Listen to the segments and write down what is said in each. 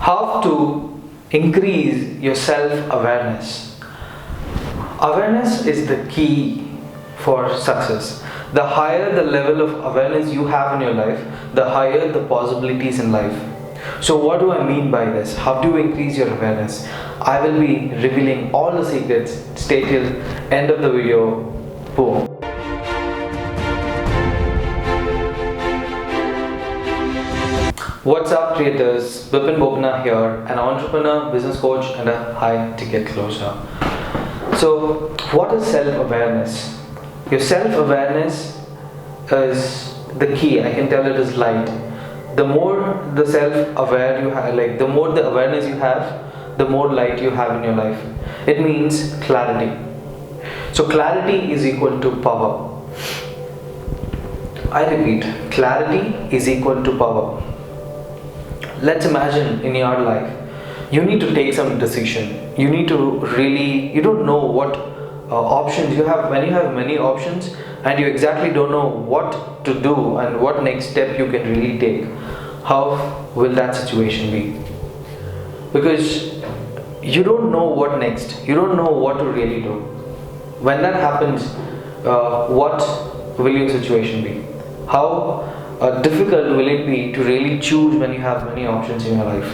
How to increase your self-awareness. Awareness is the key for success. The higher the level of awareness you have in your life, the higher the possibilities in life. So what do I mean by this? How do you increase your awareness? I will be revealing all the secrets. Stay till end of the video. Boom. What's up creators, Bipin Bopna here, an entrepreneur, business coach and a high ticket closer. So what is self-awareness? Your self-awareness is the key. I can tell it is light. The more the self-aware you have, the more the awareness you have, the more light you have in your life. It means clarity. So clarity is equal to power. I repeat, clarity is equal to power. Let's imagine in your life, you need to take some decision. You need to really, you don't know what options you have. When you have many options and you exactly don't know what to do and what next step you can really take, how will that situation be? Because you don't know what next. You don't know what to really do. When that happens, what will your situation be? How difficult will it be to really choose when you have many options in your life?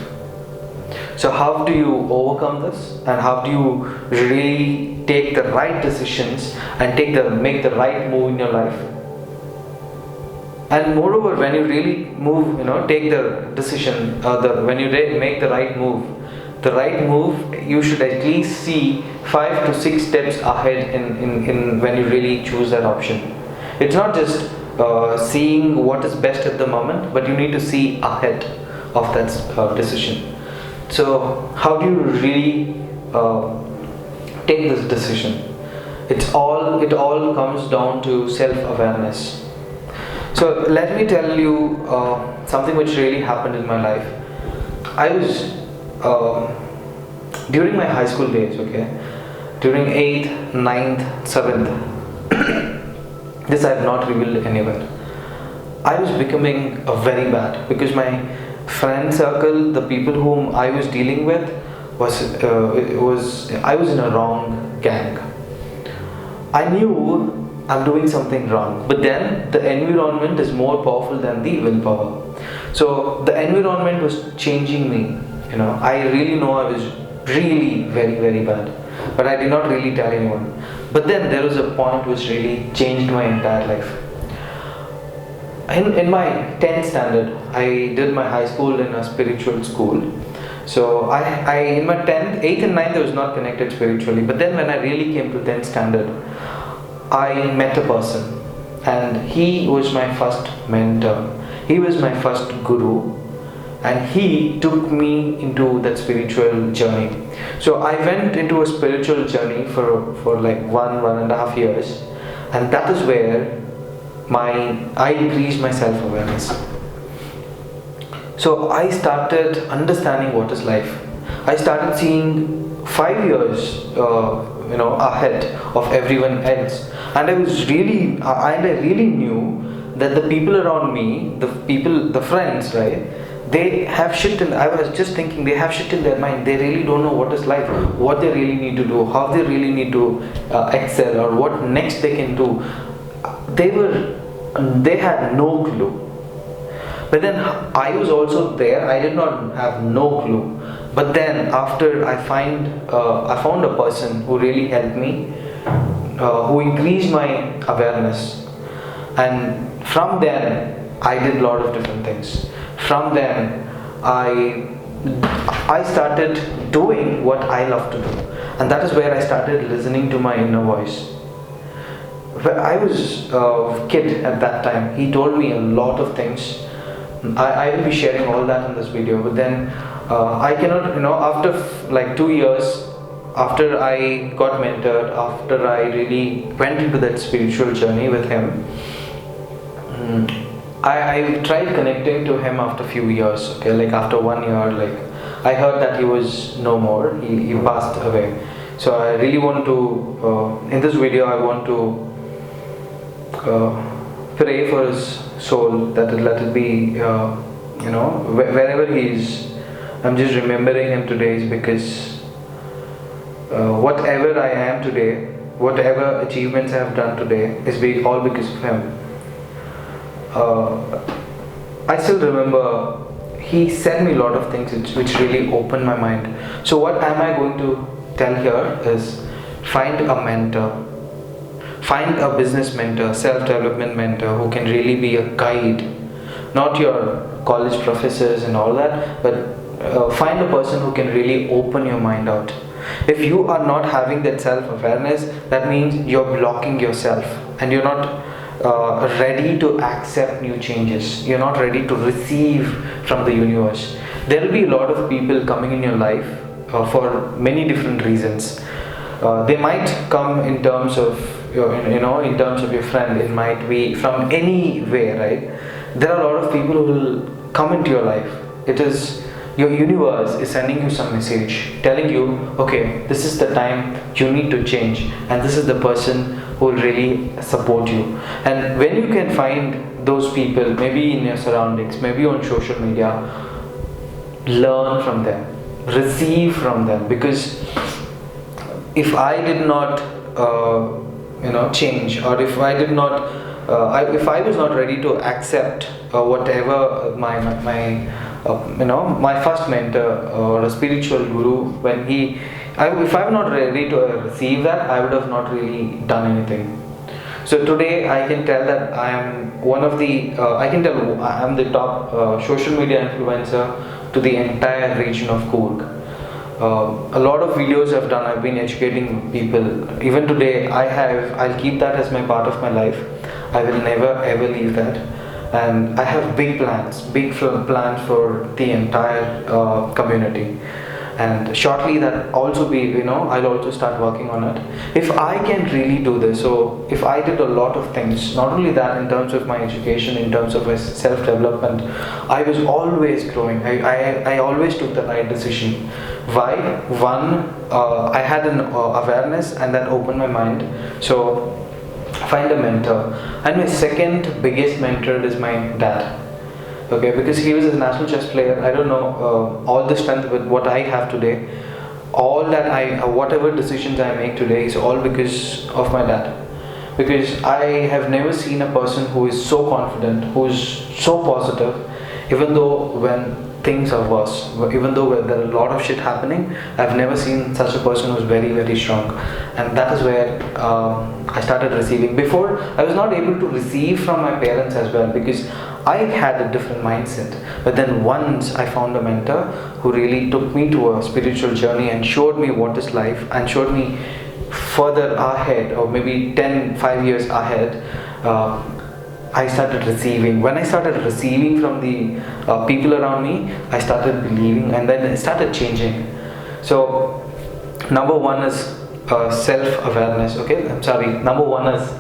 So how do you overcome this, and how do you really take the right decisions and make the right move in your life? And moreover, when you really move, take the decision, when you make the right move, you should at least see 5 to 6 steps ahead in when you really choose that option. It's not just seeing what is best at the moment, but you need to see ahead of that decision. So how do you really take this decision? It all comes down to self-awareness. So let me tell you something which really happened in my life. I was during my high school days, during 8th, 9th, 7th. This I have not revealed anywhere. I was becoming very bad because my friend circle, the people whom I was dealing with, I was in a wrong gang. I knew I'm doing something wrong, but then the environment is more powerful than the willpower. So the environment was changing me. I really know I was really very, very bad, but I did not really tell anyone. But then there was a point which really changed my entire life. In my 10th standard, I did my high school in a spiritual school. So I in my 10th, 8th and 9th I was not connected spiritually. But then when I really came to 10th standard, I met a person, and he was my first mentor. He was my first guru, and he took me into that spiritual journey. So I went into a spiritual journey for like 1.5 years, and that is where I increased my self-awareness. So I started understanding what is life. I started seeing 5 years ahead of everyone else, and I really knew that the people around me, the friends, right, they have shit in, I was just thinking, they have shit in their mind. They really don't know what is life, what they really need to do, how they really need to excel, or what next they can do. They had no clue. But then I was also there. I did not have no clue. But then after I found a person who really helped me, who increased my awareness, and from then I did a lot of different things. From then I started doing what I love to do, and that is where I started listening to my inner voice. When I was a kid at that time, he told me a lot of things. I will be sharing all that in this video, but then I cannot, after like 2 years, after I got mentored, after I really went into that spiritual journey with him, I tried connecting to him after a few years, like after 1 year, I heard that he was no more, he passed away. So I really want to, in this video I want to pray for his soul, that let it be, wherever he is, I'm just remembering him today is because whatever I am today, whatever achievements I have done today is all because of him. I still remember he said me a lot of things which really opened my mind. So what am I going to tell here is find a mentor. Find a business mentor, self-development mentor who can really be a guide. Not your college professors and all that, but find a person who can really open your mind out. If you are not having that self-awareness, that means you're blocking yourself and you're not ready to accept new changes. You're not ready to receive from the universe. There will be a lot of people coming in your life for many different reasons. They might come in terms of in terms of your friend. It might be from anywhere, right? There are a lot of people who will come into your life. It is your universe is sending you some message telling you, okay, this is the time you need to change, and this is the person who will really support you. And when you can find those people, maybe in your surroundings, maybe on social media, learn from them, receive from them. Because if I did not change, or if I did not if I was not ready to accept whatever my first mentor or a spiritual guru, when if I'm not ready to receive that, I would have not really done anything. So today I can tell that I am one of the I can tell I am the top social media influencer to the entire region of Coorg. A lot of videos I've done, I've been educating people. Even today I'll keep that as my part of my life. I will never ever leave that. And I have big plans for the entire community. And shortly that also be, I'll also start working on it. If I can really do this, so if I did a lot of things, not only that, in terms of my education, in terms of my self-development, I was always growing. I always took the right decision. Why? One, I had an awareness, and that opened my mind. So find a mentor. And my second biggest mentor is my dad. Okay, because he was a national chess player. I don't know all the strength with what I have today. All that whatever decisions I make today is all because of my dad. Because I have never seen a person who is so confident, who is so positive, even though when things are worse, even though there are a lot of shit happening, I've never seen such a person who's very, very strong. And that is where I started receiving. Before, I was not able to receive from my parents as well, because I had a different mindset. But then once I found a mentor who really took me to a spiritual journey and showed me what is life, and showed me further ahead, or maybe 5 years ahead, I started receiving. When I started receiving from the people around me, I started believing, and then it started changing. So number one is self-awareness. Okay, I'm sorry. Number one is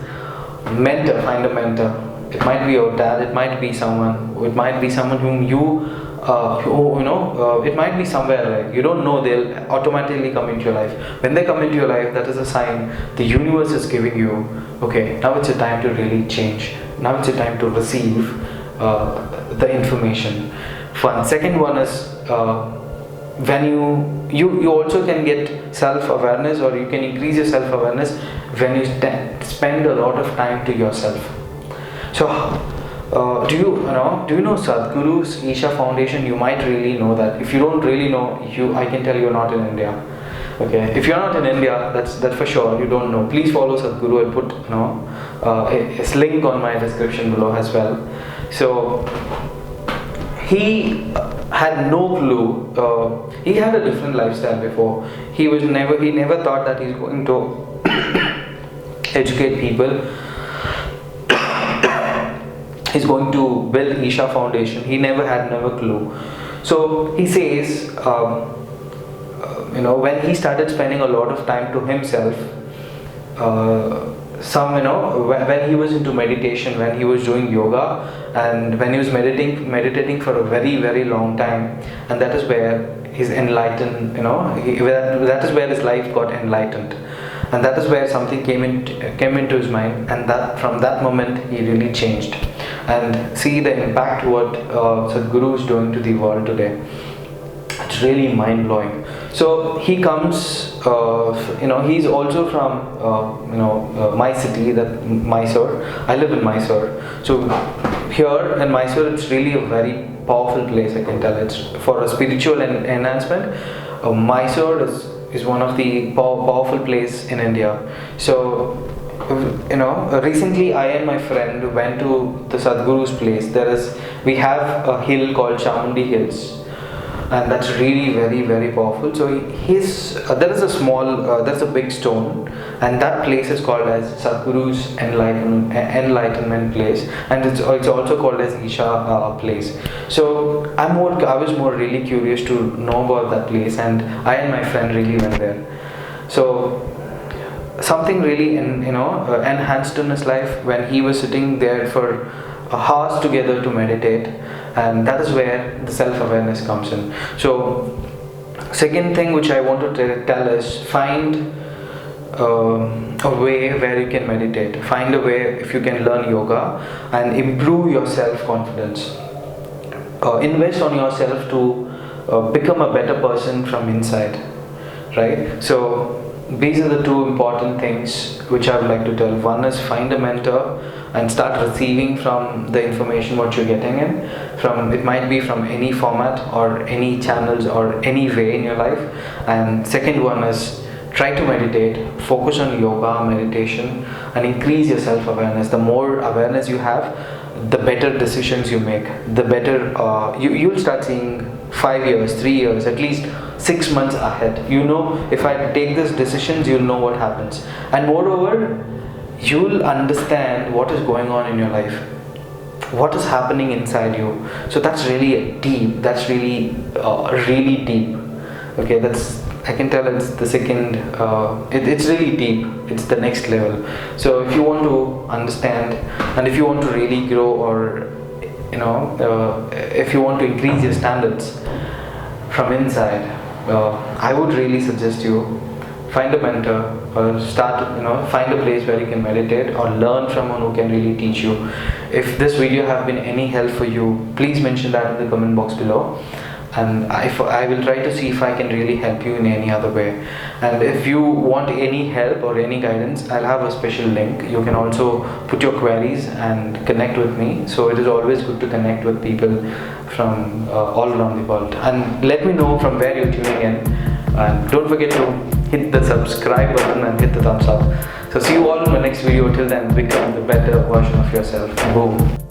mentor. Find a mentor. It might be your dad. It might be someone. It might be someone whom it might be somewhere, like you don't know, they'll automatically come into your life. When they come into your life, that is a sign the universe is giving you, okay, now it's a time to really change. Now it's a time to receive the information. Fun. Second one is when you also can get self-awareness, or you can increase your self-awareness when you spend a lot of time to yourself. So do you know Sadhguru's Isha Foundation? You might really know that. If you don't really know, I can tell you're not in India. Okay, if you're not in India, that's for sure. You don't know. Please follow Sadhguru. I'll put his link on my description below as well. So he had no clue. He had a different lifestyle before. He never thought that he's going to educate people. He's going to build Isha Foundation. He never had clue. So he says, when he started spending a lot of time to himself, when he was into meditation, when he was doing yoga, and when he was meditating for a very, very long time, and that is where his enlightened, that is where his life got enlightened. And that is where something came into his mind, and that from that moment he really changed. And see the impact what Sadhguru is doing to the world today. It's it's really mind-blowing. So he comes, he's also from my city, that Mysore. I live in Mysore. So here in Mysore, it's really a very powerful place, I can tell. It's for a spiritual enhancement. Mysore is one of the powerful place in India. So recently I and my friend went to the Sadhguru's place. We have a hill called Chamundi Hills, and that's really very, very powerful. So there's a big stone, and that place is called as Sadhguru's enlightenment place, and it's also called as Isha place. So I was more really curious to know about that place, and I and my friend really went there. So something really enhanced in his life when he was sitting there for hours together to meditate, and that is where the self-awareness comes in. So second thing which I want to tell is, find a way where you can meditate. Find a way if you can learn yoga and improve your self-confidence. Invest on yourself to become a better person from inside, right? So these are the two important things which I would like to tell. One is, find a mentor and start receiving from the information what you're getting in. It might be from any format or any channels or any way in your life. And second one is, try to meditate, focus on yoga, meditation, and increase your self-awareness. The more awareness you have, the better decisions you make, the better you'll start seeing 5 years, 3 years, at least 6 months ahead. If I take these decisions, you'll know what happens. And moreover, you'll understand what is going on in your life, what is happening inside you. So that's really deep. That's really really deep. Okay, I can tell it's the second, it's really deep. It's the next level. So if you want to understand, and if you want to really grow, or if you want to increase your standards from inside, I would really suggest you find a mentor, or find a place where you can meditate or learn from someone who can really teach you. If this video have been any help for you, please mention that in the comment box below, and I will try to see if I can really help you in any other way. And if you want any help or any guidance, I'll have a special link. You can also put your queries and connect with me. So it is always good to connect with people from all around the world. And let me know from where you're tuning in. And don't forget to hit the subscribe button and hit the thumbs up. So see you all in my next video. Till then, become the better version of yourself. Boom.